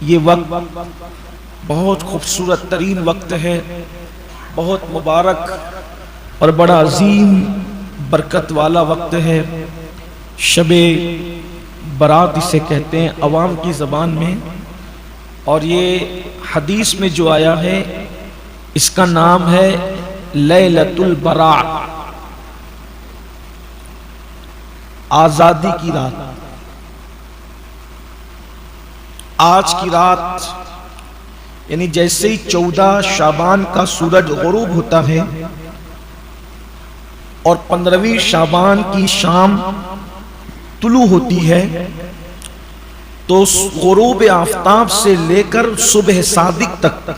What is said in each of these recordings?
یہ وقت بہت خوبصورت ترین وقت ہے، بہت مبارک اور بڑا عظیم برکت والا وقت ہے۔ شب برات اسے کہتے ہیں عوام کی زبان میں، اور یہ حدیث میں جو آیا ہے اس کا نام ہے لیلۃ البراء، آزادی کی رات۔ آج کی رات یعنی جیسے ہی 14 شعبان کا سورج غروب ہوتا ہے اور 15ویں شعبان کی شام طلوع ہوتی ہے، تو غروب آفتاب سے لے کر صبح صادق تک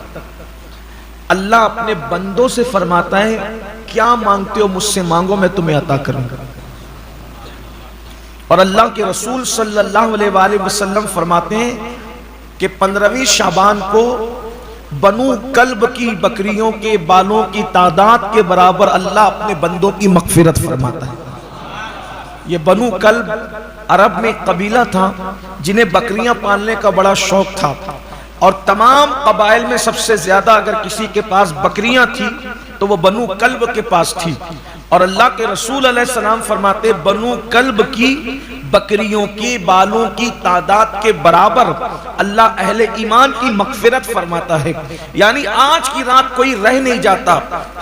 اللہ اپنے بندوں سے فرماتا ہے کیا مانگتے ہو مجھ سے مانگو، میں تمہیں عطا کروں گا۔ اور اللہ کے رسول صلی اللہ علیہ وآلہ وسلم فرماتے ہیں کہ 15ویں شعبان کو بنو کلب کی بکریوں کے بالوں کی تعداد کے برابر اللہ اپنے بندوں کی مغفرت فرماتا ہے۔ یہ بنو کلب عرب میں قبیلہ تھا جنہیں بکریاں پالنے کا بڑا شوق تھا، اور تمام قبائل میں سب سے زیادہ اگر کسی کے پاس بکریاں تھی تو وہ بنو کلب کے پاس تھی۔ اور اللہ کے رسول علیہ السلام فرماتے بنو کلب کی بکریوں کے بالوں کی تعداد کے برابر اللہ اہل ایمان کی مغفرت فرماتا ہے۔ یعنی آج کی رات کوئی رہ نہیں جاتا،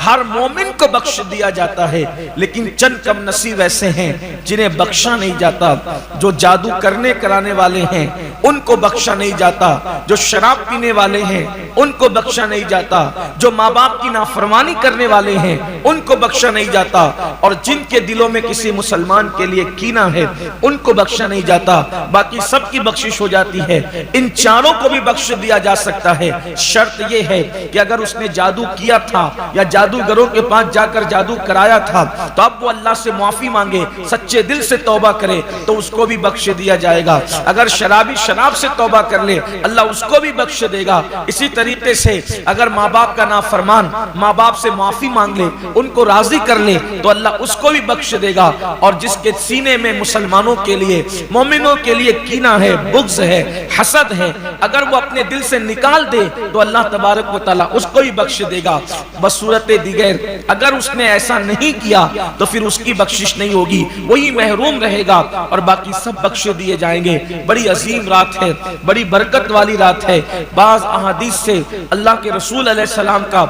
ہر مومن کو بخش دیا جاتا ہے، لیکن چند کم نصیب ایسے ہیں جنہیں بخشا نہیں جاتا۔ جو جادو کرنے کرانے والے ہیں ان کو بخشا نہیں جاتا، جو شراب پینے والے ہیں ان کو بخشا نہیں جاتا، جو ماں باپ کی نافرمانی کرنے والے ہیں ان کو بخشا نہیں جاتا، اور جن کے دلوں میں کسی مسلمان کے لیے کینہ ہے ان کو بخشا نہیں جاتا، باقی سب کی بخشش ہو جاتی ہے۔ ان چاروں کو بھی بخش دیا جا سکتا ہے، شرط یہ ہے کہ اگر اس نے جادو کیا تھا یا جادوگروں کے پاس جا کر جادو کرایا تھا تو اب وہ اللہ سے معافی مانگے، سچے دل سے توبہ کرے تو اس کو بھی بخش دیا جائے گا۔ اگر شرابی شراب سے توبہ کر لے اللہ اس کو بھی بخش دے گا۔ اسی طریقے سے اگر ماں باپ کا نافرمان ماں باپ سے معافی مانگ لے، ان کو راضی کر لے تو اللہ اس کو بھی بخش دے گا۔ اور جس کے سینے میں مسلمانوں کے لیے مومنوں کے لیے کینہ ہے، بغض ہے، حسد ہے، اگر وہ اپنے دل سے نکال دے تو اللہ تبارک و تعالیٰ اس کو بھی بخش دے گا۔ بصورت دیگر اگر اس نے ایسا نہیں کیا تو پھر اس کی بخشش نہیں ہوگی، وہی محروم رہے گا اور باقی سب بخش دیے جائیں گے۔ بڑی عظیم رات ہے، بڑی برکت والی رات ہے۔ بعض احادیث سے اللہ کے رسول علیہ السلام کا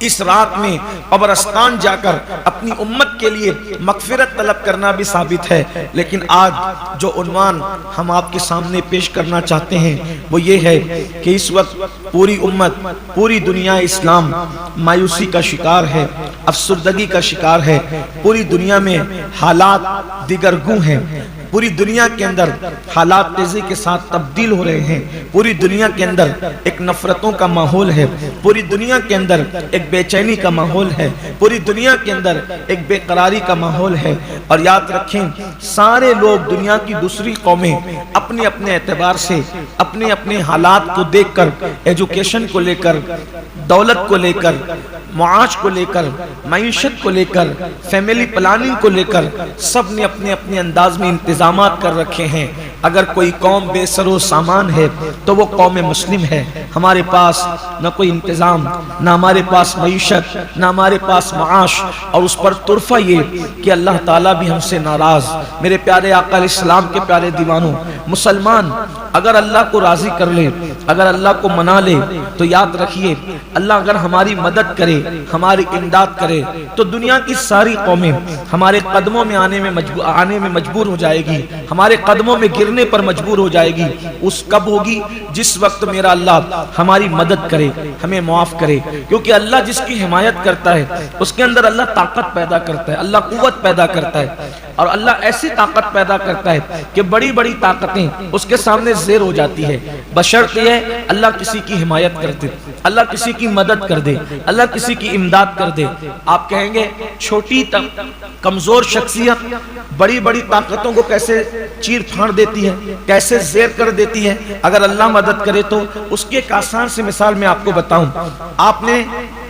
اس رات میں قبرستان جا کر اپنی امت کے لیے مغفرت طلب کرنا بھی ثابت ہے۔ لیکن آج جو عنوان ہم آپ کے سامنے پیش کرنا چاہتے ہیں وہ یہ ہے کہ اس وقت پوری امت، پوری دنیا اسلام مایوسی کا شکار ہے، افسردگی کا شکار ہے۔ پوری دنیا میں حالات دیگرگوں ہیں، پوری دنیا کے اندر حالات تیزی کے ساتھ تبدیل ہو رہے ہیں، پوری دنیا کے اندر ایک نفرتوں کا ماحول ہے، پوری دنیا کے اندر ایک بے چینی کا ماحول ہے، پوری دنیا کے اندر ایک بے قراری کا ماحول ہے۔ اور یاد رکھیں سارے لوگ دنیا کی دوسری قومیں اپنے اپنے اعتبار سے اپنے اپنے حالات کو دیکھ کر، ایجوکیشن کو لے کر، دولت کو لے کر، معاش کو لے کر، معیشت کو لے کر، فیملی پلاننگ کو لے کر سب نے اپنے اپنے انداز میں انتظامات کر رکھے ہیں۔ اگر کوئی قوم بے سر و سامان ہے تو وہ قوم مسلم ہے۔ ہمارے پاس نہ کوئی انتظام، نہ ہمارے پاس معیشت، نہ ہمارے پاس معاش، اور اس پر طرفہ یہ کہ اللہ تعالیٰ بھی ہم سے ناراض۔ میرے پیارے آقا علیہ السلام کے پیارے دیوانوں، مسلمان اگر اللہ کو راضی کر لے، اگر اللہ کو منا لے تو یاد رکھیے اللہ اگر ہماری مدد کرے، ہماری امداد کرے تو دنیا کی ساری قومیں ہمارے قدموں میں آنے میں مجبور ہو جائے گی، ہمارے قدموں میں گرنے پر مجبور ہو جائے گی۔ اس کب ہوگی؟ جس وقت میرا اللہ ہماری مدد کرے، ہمیں معاف کرے، کیونکہ اللہ جس کی حمایت کرتا ہے اس کے اندر اللہ طاقت پیدا کرتا ہے، اللہ قوت پیدا کرتا ہے، اور اللہ ایسی طاقت پیدا کرتا ہے کہ بڑی بڑی طاقتیں اس کے سامنے زیر ہو جاتی ہے، بشرط یہ ہے اللہ کسی کی حمایت کر دے، اللہ کسی کی مدد کر دے، اللہ کسی کی امداد کر دے۔ آپ کہیں گے چھوٹی کمزور شخصیت بڑی بڑی طاقتوں کو کیسے چیر پھاڑ دیتی ہے، کیسے زیر کر دیتی ہے؟ اگر اللہ مدد کرے تو اس کی ایک آسان سی مثال میں آپ کو بتاؤں۔ آپ نے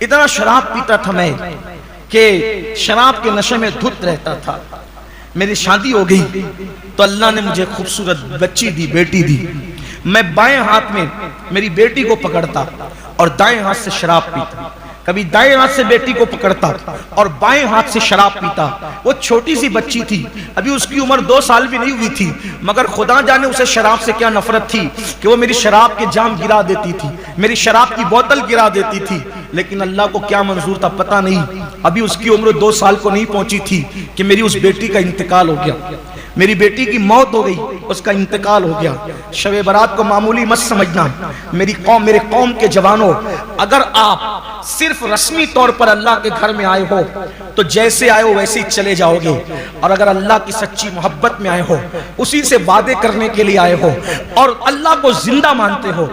اتنا شراب پیتا تھا میں کہ شراب کے نشے میں دھت رہتا تھا۔ میری شادی ہو گئی تو اللہ نے مجھے خوبصورت بچی دی، بیٹی دی۔ میں بائیں ہاتھ میں میری بیٹی کو پکڑتا اور دائیں ہاتھ سے شراب پیتا، کبھی دائیں ہاتھ سے بیٹی کو پکڑتا اور بائیں ہاتھ سے شراب پیتا۔ وہ چھوٹی سی بچی تھی، ابھی اس کی عمر 2 سال بھی نہیں ہوئی تھی، مگر خدا جانے اسے شراب سے کیا نفرت تھی کہ وہ میری شراب کے جام گرا دیتی تھی، میری شراب کی بوتل گرا دیتی تھی۔ لیکن اللہ کو کیا منظور تھا پتہ نہیں، ابھی اس کی عمر 2 سال کو نہیں پہنچی تھی کہ میری اس بیٹی کا انتقال ہو گیا، میری بیٹی کی موت ہو گئی، اس کا انتقال ہو گیا۔ شب برات کو معمولی مت سمجھنا میری قوم، میرے قوم کے جوانوں، اگر آپ صرف رسمی طور پر اللہ کے گھر میں آئے ہو تو جیسے آئے ہو ویسے ہی چلے جاؤ گے، اور اگر اللہ کی سچی محبت میں آئے ہو، اسی سے وعدے کرنے کے لیے آئے ہو اور اللہ کو زندہ مانتے ہو،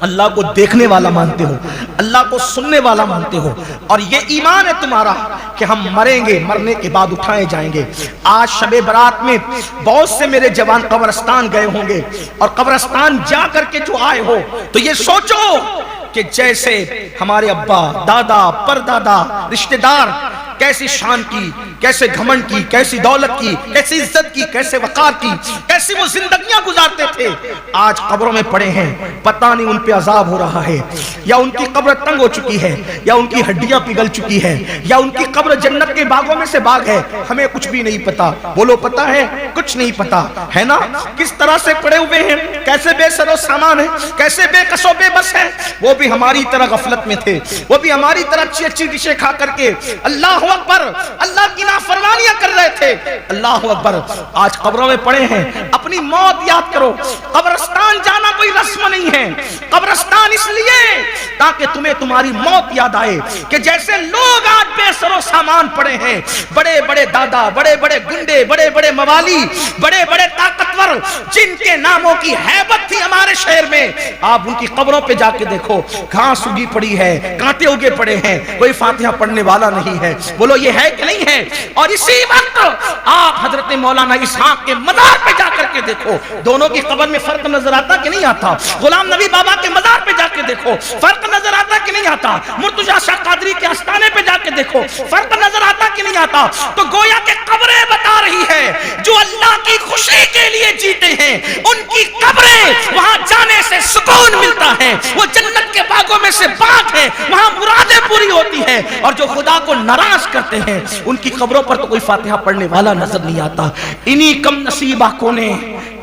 اللہ کو دیکھنے والا مانتے ہو، اللہ کو سننے والا مانتے ہو، اور یہ ایمان ہے تمہارا کہ ہم مریں گے، مرنے کے بعد اٹھائے جائیں گے۔ آج شب برات میں بہت سے میرے جوان قبرستان گئے ہوں گے، اور قبرستان جا کر کے جو آئے ہو تو یہ سوچو کہ جیسے ہمارے ابا، دادا، پردادا، رشتہ دار کیسی شان کی، کیسے گھمنڈ کی، کیسی دولت کی، کیسی عزت کی، کیسے وقار کی، کیسی وہ زندگیاں گزارتے تھے، آج قبروں میں پڑے ہیں، پتہ نہیں ان پہ عذاب ہو رہا ہے، یا ان کی قبر تنگ ہو چکی ہے، یا ان کی ہڈیاں پگھل چکی ہے، یا ان کی قبر جنت کے باغوں میں سے باغ ہے، ہمیں کچھ بھی نہیں پتا۔ بولو پتہ ہے؟ کچھ نہیں پتا ہے نا؟ کس طرح سے پڑے ہوئے ہیں، کیسے بے سر و سامان ہے، کیسے بے کس و بے بس ہے۔ وہ بھی ہماری طرح غفلت میں تھے، وہ بھی ہماری طرح اچھی اچھی ڈشیں کھا کر کے اللہ اکبر، اللہ کی نافرمانیاں کر رہے تھے۔ اللہ اکبر، آج قبروں میں پڑے ہیں۔ اپنی موت یاد کرو۔ قبرستان جانا کوئی رسم نہیں ہے، قبرستان اس لیے تاکہ تمہیں تمہاری موت یاد آئے کہ جیسے لوگ آج بے سر و سامان پڑے ہیں، بڑے بڑے دادا، بڑے بڑے گنڈے، بڑے بڑے موالی، بڑے بڑے طاقتور، جن کے ناموں کی ہیبت تھی ہمارے شہر میں، آپ ان کی قبروں پہ جا کے دیکھو، گھاس اگی پڑی ہے، کانٹے اگے پڑے ہیں، کوئی فاتحہ پڑھنے والا نہیں ہے۔ بولو یہ ہے کہ نہیں ہے؟ اور اسی وقت آپ حضرت مولانا اسحاق کے مزار پہ جا کر کے دیکھو، دونوں کی قبر میں فرق نظر آتا کہ نہیں آتا؟ غلام نبی بابا کے مزار پہ جا کے دیکھو، فرق نظر آتا کہ نہیں آتا؟ مرتضیٰ شاہ قادری کے آستانے پہ جا کے دیکھو، فرق نظر آتا کہ نہیں آتا؟ تو گویا کہ قبریں بتا رہی ہے جو اللہ کی خوشی کے لیے جیتے ہیں، ان کی قبریں وہاں جانے سے سکون ملتا ہے، وہ جنت کے باغوں میں سے باغ ہے، وہاں مرادیں پوری ہوتی ہیں، اور جو خدا کو ناراض کرتے ہیں ان کی قبروں پر تو کوئی فاتحہ پڑھنے والا نظر نہیں آتا۔ انہی کم نصیب آنکھوں نے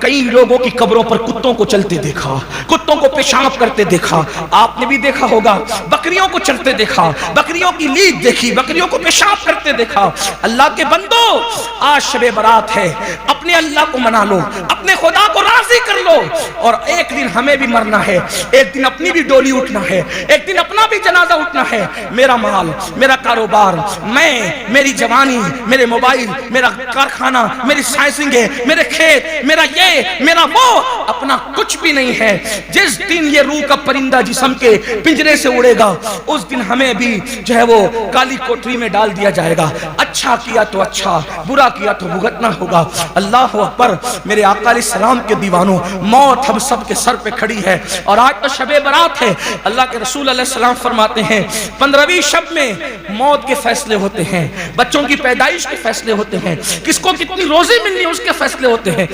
کئی لوگوں کی قبروں پر کتوں کو چلتے دیکھا، کتوں کو پیشاب کرتے دیکھا، آپ نے بھی دیکھا ہوگا، بکریوں کو چلتے دیکھا، بکریوں کی لیج دیکھی، بکریوں کو پیشاب کرتے دیکھا۔ اللہ کے بندو، آج شب برات ہے، اپنے اللہ کو منا لو، اپنے خدا کو راضی کر لو، اور ایک دن ہمیں بھی مرنا ہے، ایک دن اپنی بھی ڈولی اٹھنا ہے، ایک دن اپنا بھی جنازہ اٹھنا ہے۔ میرا مال، میرا کاروبار، میں، میری جوانی، میرے موبائل، میرا کارخانہ، میری سائنسنگ ہے، میرے کھیت، میرا یہ، میرا وہ، اپنا کچھ بھی نہیں ہے۔ جس دن یہ روح کا پرندہ جسم کے پنجرے سے اڑے گا، اس دن ہمیں بھی جو ہے وہ کالی کوٹری میں ڈال دیا جائے گا۔ اچھا کیا تو اچھا، برا کیا تو بھگتنا ہوگا۔ اللہ اکبر، میرے آقا علیہ السلام کے دیوانوں، موت ہم سب کے سر پہ کھڑی ہے، اور آج تو شب برات ہے۔ اللہ کے رسول علیہ السلام فرماتے ہیں 15ویں شب میں موت کے فیصلے ہوتے ہیں، بچوں کی پیدائش کے فیصلے ہوتے ہیں، کس کو کتنی روزی ملنی ہے اس کے فیصلے ہوتے ہیں۔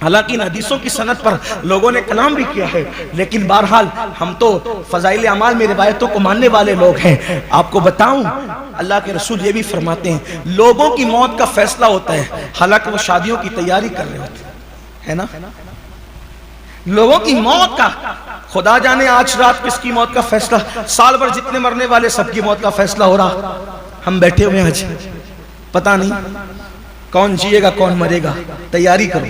حالانکہ ان حدیثوں کی سند پر لوگوں نے کلام بھی کیا ہے، لیکن بہرحال ہم تو فضائل اعمال میں روایتوں کو ماننے والے لوگ ہیں۔ آپ کو بتاؤں، اللہ کے رسول یہ بھی فرماتے ہیں لوگوں کی موت کا فیصلہ ہوتا ہے، حالانکہ وہ شادیوں کی تیاری کر رہے ہوتے ہیں نا۔ لوگوں کی موت کا، خدا جانے آج رات کس کی موت کا فیصلہ، سال بھر جتنے مرنے والے سب کی موت کا فیصلہ ہو رہا، ہم بیٹھے ہوئے ہیں آج، پتہ نہیں کون جیے گا کون مرے گا۔ تیاری کرو،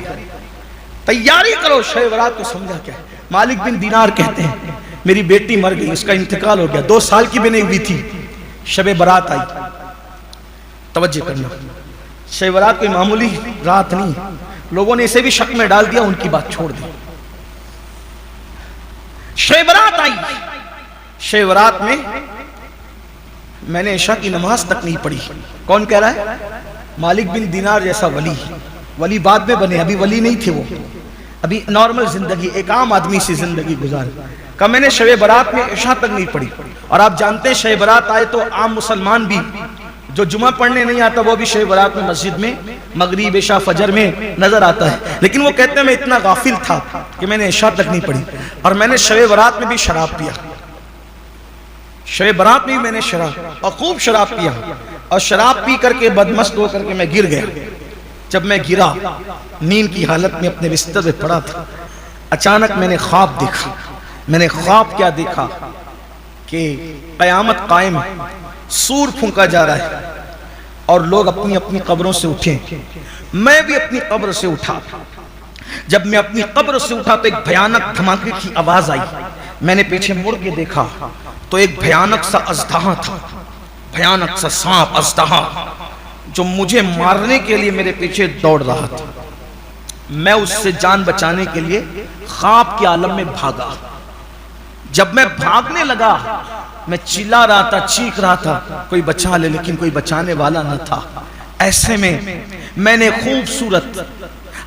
تیاری کرو، شب برات کو سمجھا کیا ہے۔ مالک بن دینار کہتے ہیں میری بیٹی مر گئی، اس کا انتقال ہو گیا، 2 سال کی بھی نہیں ہوئی تھی، شب برات آئی۔ توجہ کرنا، شب برات کوئی معمولی رات نہیں، لوگوں نے اسے بھی شک میں ڈال دیا، ان کی بات چھوڑ دی۔ شب برات آئی، شب برات میں نے عشاء کی نماز تک نہیں پڑھی۔ کون کہہ رہا ہے؟ مالک بن دینار جیسا ولی، ولی بعد میں بنے، ابھی ولی نہیں تھے وہ، ابھی نارمل زندگی، ایک عام آدمی سی زندگی گزار۔ کہ میں نے شب برات میں عشاء تک نہیں پڑھی. اور آپ جانتے ہیں شب برات آئے تو عام مسلمان بھی جو جمعہ پڑھنے نہیں آتا وہ بھی شب برات میں مسجد میں مغرب عشاء فجر میں نظر آتا ہے. لیکن وہ کہتے ہیں میں اتنا غافل تھا کہ میں نے عشاء تک نہیں پڑھی. اور میں نے شب برات میں بھی شراب پیا. شب برات میں بھی میں نے شراب اور خوب شراب پیا. اور شراب پی کر کے بدمست ہو کر کے میں گر گیا. جب میں گرا نیند کی حالت میں اپنے بستر پہ پڑا تھا, اچانک میں نے خواب دیکھا. میں نے خواب کیا دیکھا کہ قیامت قائم ہے, سور پھونکا جا رہا ہے اور لوگ اپنی اپنی قبروں سے اٹھیں. میں بھی اپنی قبر سے اٹھا. جب میں اپنی قبر سے اٹھا تو ایک بھیانک دھماکے کی آواز آئی. میں نے پیچھے مڑ کے دیکھا تو ایک بھیانک سا اژدہا تھا, بھیانک سا سانپ اژدہا جو مجھے مارنے کے لیے میرے پیچھے دوڑ رہا تھا. میں اس سے جان بچانے کے لیے خواب کے عالم میں بھاگا. جب میں بھاگنے لگا میں چلا رہا تھا, چیخ رہا تھا کوئی بچا لے, لیکن کوئی بچانے والا نہ تھا. ایسے میں نے خوبصورت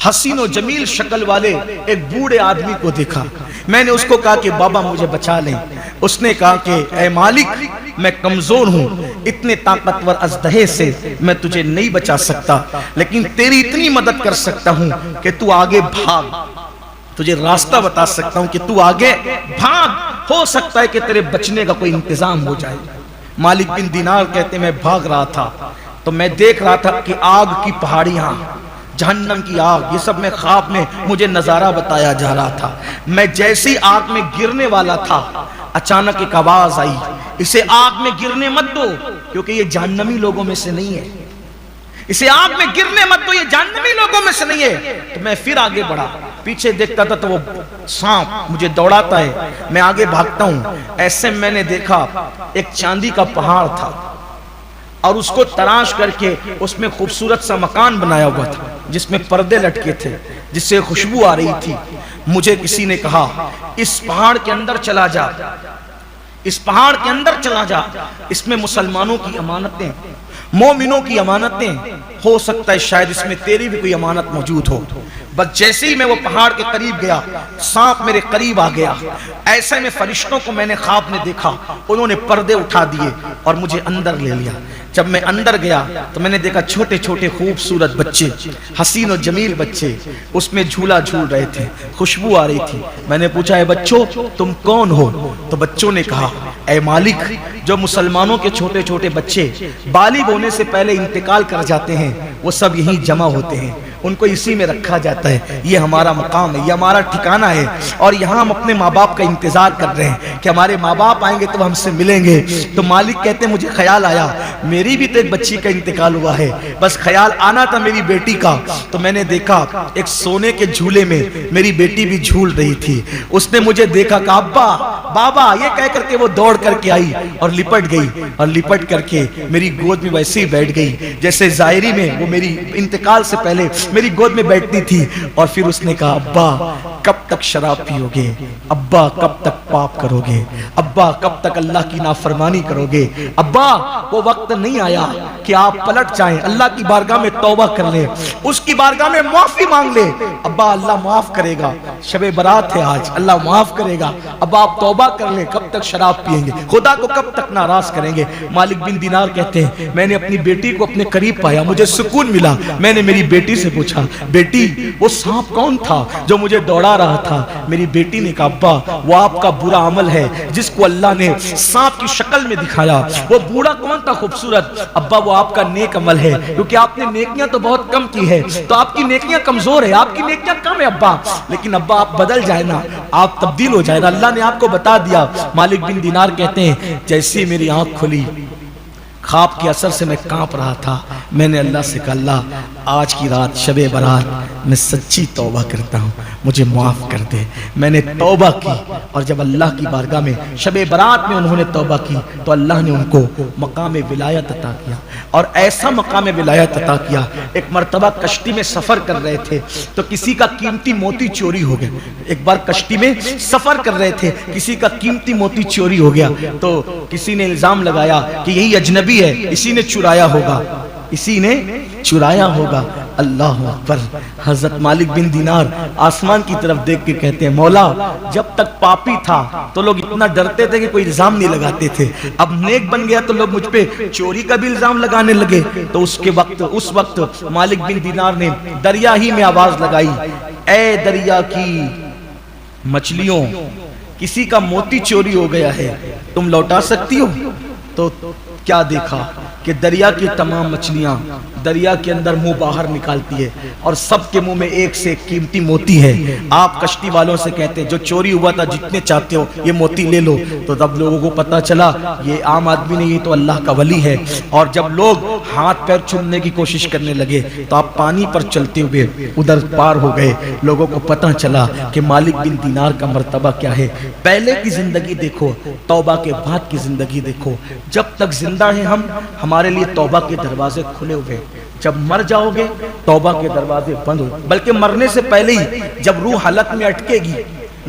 حسین و جمیل شکل والے ایک بوڑھے آدمی کو دیکھا. میں نے اس کو کہا کہ بابا مجھے بچا لیں. اس نے کہا کہ اے مالک میں کمزور ہوں, اتنے طاقتور اژدہے سے میں تجھے نہیں بچا سکتا, لیکن تیری اتنی مدد کر سکتا ہوں کہ تو آگے بھاگ. تجھے راستہ بتا سکتا ہوں کہ تو آگے بھاگ, ہو سکتا ہے کہ تیرے بچنے کا کوئی انتظام ہو جائے. مالک بن دینار کہتے میں بھاگ رہا تھا تو میں دیکھ رہا تھا کہ آگ کی پہاڑیاں, جہنم کی آگ, یہ سب میں خواب میں مجھے نظارہ بتایا جا رہا تھا. میں جیسی آگ میں گرنے والا تھا اچانک ایک آواز آئی, اسے آگ میں گرنے مت دو کیونکہ یہ جہنمی لوگوں میں سے نہیں ہے. اسے آگ میں گرنے مت دو, یہ جہنمی لوگوں میں سے نہیں ہے. تو میں پھر آگے بڑھا, پیچھے دیکھتا تھا تو وہ سانپ مجھے دوڑاتا ہے, میں آگے بھاگتا ہوں. ایسے میں نے دیکھا ایک چاندی کا پہاڑ تھا اور اس کو تراش کر کے اس میں خوبصورت سا مکان بنایا ہوا تھا جس میں پردے لٹکے تھے, جس سے خوشبو آ رہی تھی. مجھے کسی نے کہا اس پہاڑ کے اندر چلا جا, اس پہاڑ کے اندر چلا جا, اس میں مسلمانوں کی امانتیں, مومنوں کی امانتیں, ہو سکتا ہے شاید اس میں تیری بھی کوئی امانت موجود ہو. بس جیسے ہی میں وہ پہاڑ کے قریب گیا سانپ میرے قریب آ گیا. ایسے میں فرشتوں کو میں نے خواب میں دیکھا, انہوں نے پردے اٹھا دیے اور مجھے اندر لے لیا. جب میں اندر گیا تو میں نے دیکھا چھوٹے چھوٹے خوبصورت بچے, حسین و جمیل بچے اس میں جھولا جھول رہے تھے, خوشبو آ رہی تھی. میں نے پوچھا اے بچوں تم کون ہو؟ تو بچوں نے کہا اے مالک جو مسلمانوں کے چھوٹے چھوٹے بچے بالغ ہونے سے پہلے انتقال کر جاتے ہیں وہ سب یہیں جمع ہوتے ہیں, ان کو اسی میں رکھا جاتا ہے. یہ ہمارا مقام ہے, یہ ہمارا ٹھکانہ ہے, اور یہاں ہم اپنے ماں باپ کا انتظار کر رہے ہیں کہ ہمارے ماں باپ آئیں گے تو ہم سے ملیں گے. تو مالک کہتے ہیں مجھے خیال آیا میری بھی تو ایک بچی کا انتقال ہوا ہے, بس خیال آنا تھا میری بیٹی کا. تو میں نے دیکھا ایک سونے کے جھولے میں میری بیٹی بھی جھول رہی تھی. اس نے مجھے دیکھا کہ ابا بابا یہ کہہ کر کے وہ دوڑ کر کے آئی اور لپٹ گئی, اور لپٹ کر کے میری گود میں ویسے ہی بیٹھ گئی جیسے ظاہری میں وہ میری انتقال سے پہلے میری گود میں بیٹھتی تھی. اور پھر اس نے کہا ابا کب تک شراب پیو گے, ابا کب تک پاپ کرو گے, ابا کب تک اللہ کی نافرمانی کرو گے, ابا وہ وقت نہیں آیا کہ آپ پلٹ جائیں, اللہ کی بارگاہ میں توبہ کر لیں, اس کی بارگاہ میں معافی مانگ لیں. ابا اللہ معاف کرے گا, شب برات ہے آج, اللہ معاف کرے گا. ابا آپ توبہ کر لیں, کب تک شراب پیئیں گے, خدا کو کب تک ناراض کریں گے. مالک بن دینار کہتے ہیں میں نے اپنی بیٹی کو اپنے قریب پایا, مجھے سکون ملا. میں نے میری بیٹی سے پوچھا بیٹی وہ سانپ کون تھا جو مجھے دوڑا رہا تھا؟ میری بیٹی نے کہا ابا وہ آپ کا برا عمل ہے جس کو اللہ نے سانپ کی شکل میں دکھایا. وہ بوڑھا کون تھا خوبصورت؟ ابا وہ آپ کا نیک عمل ہے, کیونکہ آپ نے نیکیاں تو بہت کم کی ہے, تو آپ کی نیکیاں کمزور ہے, آپ کی نیکیاں کم ہے ابا. لیکن ابا آپ بدل جائے نا, آپ تبدیل ہو جائے نا, اللہ نے آپ کو بتا دیا. مالک بن دینار کہتے ہیں جیسی میری آنکھ کھلی خواب کے اثر سے میں کانپ رہا تھا, میں نے اللہ سے کہا اللہ آج کی رات شب برات میں سچی توبہ کرتا ہوں, مجھے معاف کر دے. میں نے توبہ کی, اور جب اللہ کی بارگاہ میں شب برات میں انہوں نے توبہ کی تو اللہ نے ان کو مقام ولایت عطا کیا, اور ایسا مقام ولایت عطا کیا. ایک مرتبہ کشتی میں سفر کر رہے تھے تو کسی کا قیمتی موتی چوری ہو گیا. ایک بار کشتی میں سفر کر رہے تھے, کسی کا قیمتی موتی چوری ہو گیا, تو کسی نے الزام لگایا کہ یہی اجنبی ہے, اسی نے چرایا ہوگا, اسی نے چرایا ہوگا. اللہ اکبر۔ حضرت مالک بن دینار آسمان کی طرف دیکھ کے کہتے ہیں مولا جب تک پاپی تھا تو لوگ اتنا ڈرتے تھے کہ کوئی الزام نہیں لگاتے تھے، اب نیک بن گیا تو لوگ مجھ پہ چوری کا بھی الزام لگانے لگے۔ تو اس وقت مالک بن دینار نے دریا ہی میں آواز لگائی، اے دریا کی مچھلیوں، کسی کا موتی چوری ہو گیا ہے، تم لوٹا سکتی ہو؟ تو کیا دیکھا کہ دریا کی تمام مچھلیاں دریا کے اندر منہ باہر نکالتی ہے اور سب کے منہ میں ایک سے ایک قیمتی موتی ہے۔ آپ کشتی والوں سے کہتے ہیں جو چوری ہوا تھا جتنے چاہتے ہو یہ موتی لے لو۔ تو تب لوگوں کو پتا چلا یہ عام آدمی نہیں، یہ تو اللہ کا ولی ہے۔ اور جب لوگ ہاتھ پیر چومنے کی کوشش کرنے لگے تو آپ پانی پر چلتے ہوئے ادھر پار ہو گئے۔ لوگوں کو پتا چلا کہ مالک بن دینار کا مرتبہ کیا ہے۔ پہلے کی زندگی دیکھو، توبہ کے بعد کی زندگی دیکھو۔ جب تک زندہ ہیں ہم، ہمارے لیے توبہ کے دروازے کھلے ہوئے، جب مر جاؤ گے توبہ کے دروازے بند ہو، بلکہ مرنے سے پہلے ہی جب روح حلق میں اٹکے گی،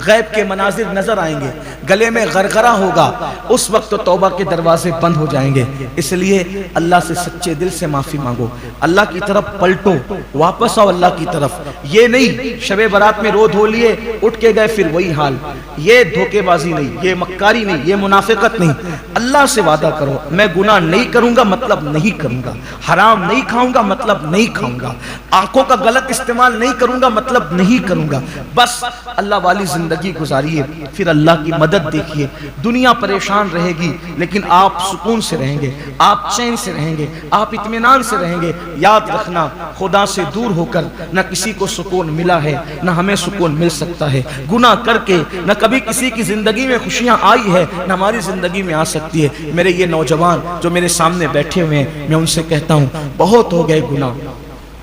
غیب کے مناظر نظر آئیں گے، گلے میں غرغرہ ہوگا، اس وقت تو توبہ کے دروازے بند ہو جائیں گے۔ اس لیے اللہ سے سچے دل سے معافی مانگو، اللہ کی طرف پلٹو، واپس آؤ اللہ کی طرف۔ یہ نہیں شب برات میں رو دھو لیے اٹھ کے گئے پھر وہی حال، یہ دھوکے بازی نہیں، یہ مکاری نہیں، یہ منافقت نہیں۔ اللہ سے وعدہ کرو میں گناہ نہیں کروں گا مطلب نہیں کروں گا، حرام نہیں کھاؤں گا مطلب نہیں کھاؤں گا، آنکھوں کا غلط استعمال نہیں کروں گا مطلب نہیں کروں گا، بس اللہ والی زندگی گزاریے، پھر اللہ کی مدد دیکھیے۔ دنیا پریشان رہے گی لیکن آپ سکون سے رہیں گے، آپ چین سے رہیں گے، آپ اطمینان سے رہیں گے۔ یاد رکھنا خدا سے دور ہو کر نہ کسی کو سکون ملا ہے نہ ہمیں سکون مل سکتا ہے۔ گناہ کر کے نہ کبھی کسی کی زندگی میں خوشیاں آئی ہے نہ ہماری زندگی میں آ سکتی ہے۔ میرے یہ نوجوان جو میرے سامنے بیٹھے ہوئے ہیں میں ان سے کہتا ہوں بہت ہو گئے گناہ،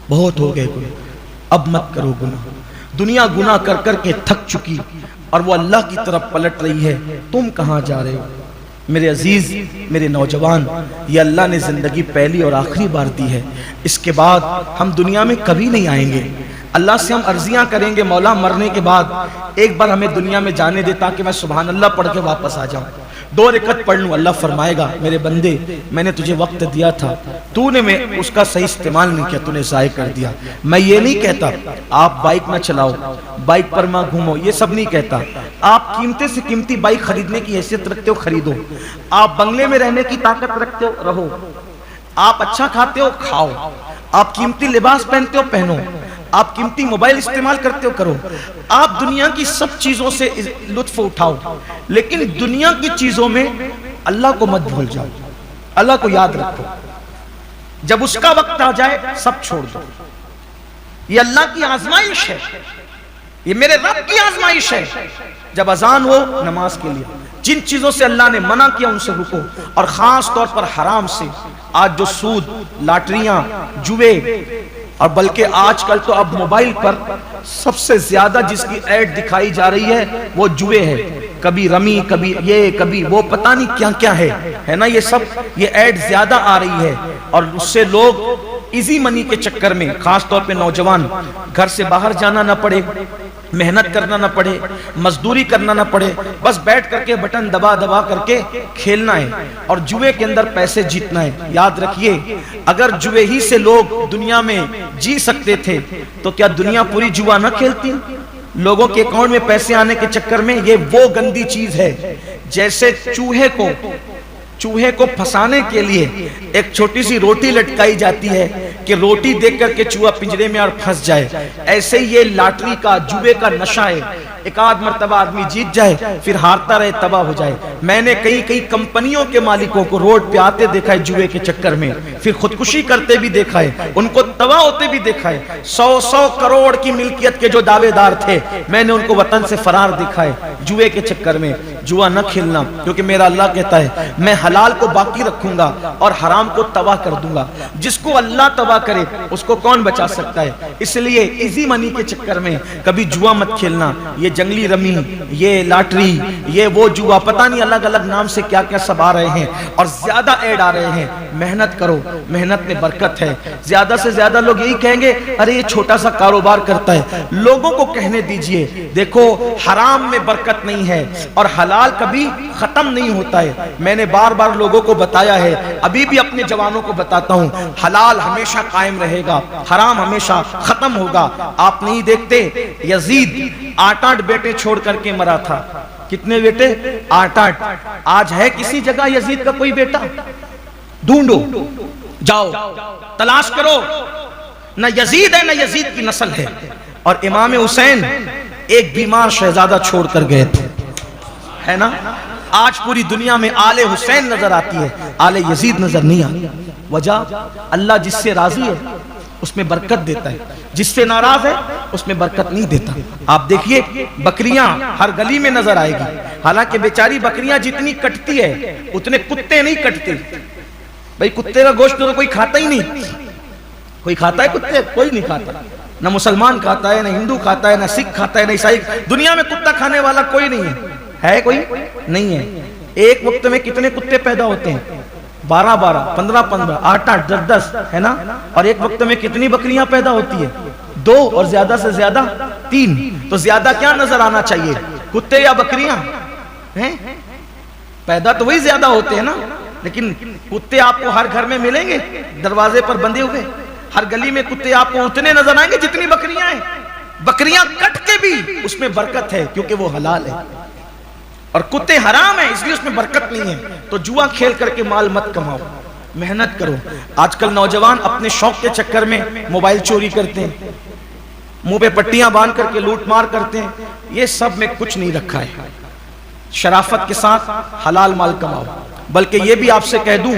بہت ہو گئے گناہ، اب مت کرو گناہ۔ دنیا گناہ کر کر کے تھک چکی اور وہ اللہ کی طرف پلٹ رہی ہے، تم کہاں جا رہے ہو؟ میرے عزیز، میرے نوجوان، یہ اللہ نے زندگی پہلی اور آخری بار دی ہے، اس کے بعد ہم دنیا میں کبھی نہیں آئیں گے۔ اللہ سے ہم عرضیاں کریں گے مولا مرنے کے بعد ایک بار ہمیں دنیا میں جانے دے تاکہ میں سبحان اللہ پڑھ کے واپس آ جاؤں، 2 رکعت پڑھ لوں۔ اللہ فرمائے گا میرے بندے میں نے تجھے وقت دیا تھا، تو نے میں اس کا صحیح استعمال نہیں کیا، تو نے ضائع کر دیا۔ میں یہ نہیں کہتا آپ بائک نہ چلاؤ، بائک پر ماں گھومو، یہ سب نہیں کہتا۔ آپ قیمتی سے قیمتی بائک خریدنے کی حیثیت رکھتے ہو خریدو، آپ بنگلے میں رہنے کی طاقت رکھتے ہو رہو، آپ اچھا کھاتے ہو کھاؤ، آپ قیمتی لباس پہنتے ہو پہنو، آپ قیمتی موبائل استعمال کرتے ہو کرو، آپ دنیا کی سب چیزوں سے لطف اٹھاؤ، لیکن دنیا کی چیزوں میں اللہ کو مت بھول جاؤ، اللہ کو یاد رکھو۔ جب اس کا وقت آ جائے سب چھوڑ دو۔ یہ اللہ کی آزمائش ہے، یہ میرے رب کی آزمائش ہے۔ جب اذان ہو نماز کے لیے جن چیزوں سے اللہ نے منع کیا ان سے رکو، اور خاص طور پر حرام سے۔ آج جو سود، لاٹریاں، جوے، اور بلکہ آج کل تو اب موبائل پر سب سے زیادہ جس کی ایڈ دکھائی جا رہی ہے وہ جوے ہے، کبھی رمی، کبھی یہ، کبھی وہ، پتہ نہیں کیا کیا ہے نا، یہ سب یہ ایڈ زیادہ آ رہی ہے، اور اس سے لوگ ایزی منی کے چکر میں خاص طور پہ نوجوان گھر سے باہر جانا نہ پڑے، محنت کرنا نہ پڑے، مزدوری کرنا نہ پڑے، بس بیٹھ کر کے بٹن دبا دبا کر کے کھیلنا ہے اور جوے کے اندر پیسے جیتنا ہے۔ یاد رکھیے اگر جوے ہی سے لوگ دنیا میں جی سکتے تھے تو کیا دنیا پوری جوا نہ کھیلتی؟ لوگوں کے اکاؤنٹ میں پیسے آنے کے چکر میں یہ وہ گندی چیز ہے جیسے چوہے کو پھنسانے کے لیے ایک چھوٹی سی روٹی لٹکائی جاتی ہے کہ روٹی دیکھ کر کے چوہا پنجرے میں اور پھنس جائے، ایسے ہی یہ لاٹری کا جوے کا نشہ ہے، ایک آدھ مرتبہ آدمی جیت جائے پھر ہارتا رہے، تباہ ہو جائے۔ میں نے کئی کمپنیوں کے مالکوں کو روڈ پہ آتے دیکھا ہے جوے کے چکر میں، پھر خودکشی کرتے بھی دیکھا ہے، ان کو تباہ ہوتے بھی دیکھا ہے۔ 100 کروڑ کی ملکیت کے جو دعوے دار تھے میں نے ان کو وطن سے فرار دیکھا ہے جوے کے چکر میں۔ جوا نہ کھیلنا، کیونکہ میرا اللہ کہتا ہے میں حلال کو باقی رکھوں گا اور حرام کو تباہ کر دوں گا۔ جس کو اللہ تباہ کرے اس کو کون بچا سکتا ہے؟ اس لیے ایزی منی کے چکر میں کبھی جوا مت کھیلنا، یہ جنگلی رمی، یہ لاٹری، یہ وہ جوا، پتہ نہیں الگ الگ نام سے کیا کیا سب آ رہے ہیں اور زیادہ ایڈ آ رہے ہیں۔ محنت کرو، محنت میں برکت ہے۔ زیادہ سے زیادہ لوگ یہی کہیں گے ارے یہ چھوٹا سا کاروبار کرتا ہے، لوگوں کو کہنے دیجئے دیکھو حرام میں برکت نہیں ہے اور حلال حلال کبھی ختم نہیں ہوتا ہے. میں نے بار بار لوگوں کو بتایا ہے, ابھی بھی اپنے جوانوں کو بتاتا ہوں, حلال ہمیشہ قائم رہے گا, حرام ہمیشہ ختم ہوگا. آپ نہیں دیکھتے یزید 8 بیٹے چھوڑ کر کے مرا تھا. کتنے بیٹے؟ 8. آج ہے کسی جگہ یزید کا کوئی بیٹا؟ ڈھونڈو, جاؤ تلاش کرو, نہ یزید ہے نہ یزید کی نسل ہے. اور امام حسین ایک بیمار شہزادہ چھوڑ کر گئے تھے, ہے نا. آج پوری دنیا میں آل حسین نظر آتی ہے, آل یزید نظر نہیں آتی. وجہ اللہ جس سے راضی ہے اس میں برکت دیتا ہے, جس سے ناراض ہے اس میں برکت نہیں دیتا. آپ دیکھیے بکریاں ہر گلی میں نظر آئے گی, حالانکہ بیچاری بکریاں جتنی کٹتی ہے اتنے کتے نہیں کٹتے. بھئی کتے کا گوشت تو کوئی کھاتا ہی نہیں. کوئی کھاتا ہے کتے؟ کوئی نہیں کھاتا. نہ مسلمان کھاتا ہے, نہ ہندو کھاتا ہے, نہ سکھ کھاتا ہے, نہ عیسائی. دنیا میں کتا کھانے والا کوئی نہیں ہے. ہے کوئی؟ نہیں ہے. ایک وقت میں کتنے کتے پیدا ہوتے ہیں؟ 12 15 15 8 10 10, ہے نا. اور ایک وقت میں کتنی بکریاں پیدا ہوتی ہے؟ 2, اور زیادہ سے زیادہ 3. تو زیادہ کیا نظر آنا چاہیے, کتے یا بکریاں؟ پیدا تو وہی زیادہ ہوتے ہیں نا. لیکن کتے آپ کو ہر گھر میں ملیں گے دروازے پر بندے ہوئے؟ ہر گلی میں کتے آپ کو اتنے نظر آئیں گے جتنی بکریاں ہیں. بکریاں کٹ کے بھی اس میں برکت ہے کیونکہ وہ حلال ہے, اور کتے حرام ہیں اس لیے اس میں برکت نہیں ہے. تو جوا کھیل کر کے مال مت کماؤ, محنت کرو. آج کل نوجوان اپنے شوق کے چکر میں موبائل چوری کرتے ہیں, منہ پہ پٹیاں باندھ کر کے لوٹ مار کرتے ہیں. یہ سب میں کچھ نہیں رکھا ہے. شرافت کے ساتھ حلال مال کماؤ. بلکہ یہ بھی آپ سے کہہ دوں,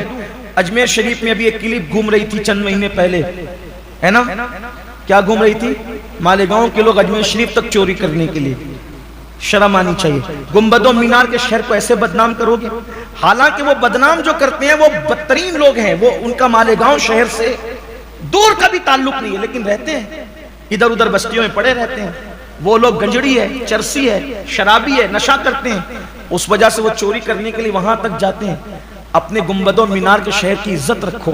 اجمیر شریف میں ابھی ایک کلپ گھوم رہی تھی چند مہینے پہلے, ہے نا. کیا گھوم رہی تھی؟ مالیگاؤں کے لوگ اجمیر شریف تک چوری کرنے کے لیے. شرم آنی چاہیے. گنبد و مینار کے شہر کو ایسے بدنام کرو گے, حالانکہ وہ بدنام جو کرتے ہیں وہ بدترین لوگ ہیں. وہ ان کا مالیگاؤں شہر سے دور کا بھی تعلق نہیں ہے, لیکن رہتے ہیں ادھر ادھر بستیوں میں پڑے رہتے ہیں. وہ لوگ گنجڑی ہے, چرسی ہے, شرابی ہے, نشہ کرتے ہیں. اس وجہ سے وہ چوری کرنے کے لیے وہاں تک جاتے ہیں. اپنے گنبد و مینار کے شہر کی عزت رکھو,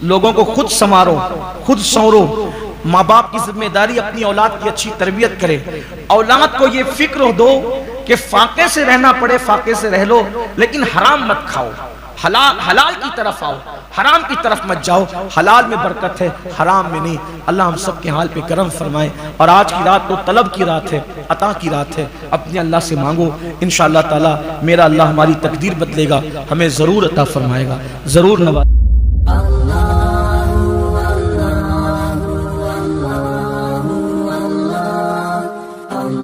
لوگوں کو خود سنوارو, خود سنورو. ماں باپ کی ذمہ داری اپنی اولاد کی اچھی تربیت کرے. اولاد کو یہ فکر دو کہ فاقے سے رہنا پڑے فاقے سے رہ لو, لیکن حرام مت کھاؤ. حلال کی طرف آؤ, حرام کی طرف مت جاؤ. حلال میں برکت ہے, حرام میں نہیں. اللہ ہم سب کے حال پہ کرم فرمائے. اور آج کی رات تو طلب کی رات ہے, عطا کی رات ہے. اپنے اللہ سے مانگو, انشاءاللہ تعالی میرا اللہ ہماری تقدیر بدلے گا, ہمیں ضرور عطا فرمائے گا, ضرور نواز.